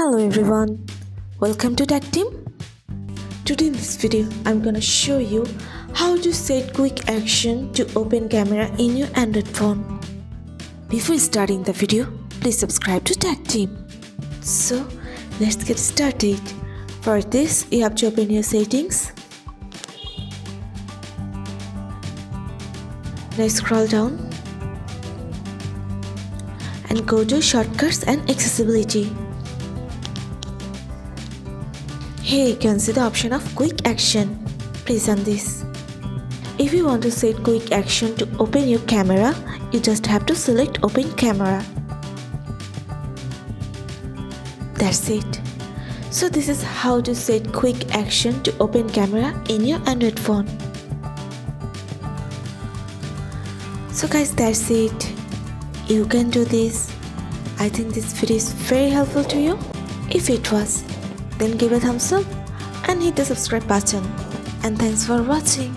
Hello everyone, welcome to Tactim. Today in this video, I'm gonna show you how to set quick action to open camera in your Android phone. Before starting the video, please subscribe to Tactim. So let's get started. For this, you have to open your settings. Let's scroll down and go to shortcuts and accessibility. Here you can see the option of quick action. Press on this. If you want to set quick action to open your camera, you just have to select open camera. That's it. So this is how to set quick action to open camera in your Android phone. So guys, that's it. You can do this. I think this video is very helpful to you. If it was, then give a thumbs up and hit the subscribe button. And thanks for watching.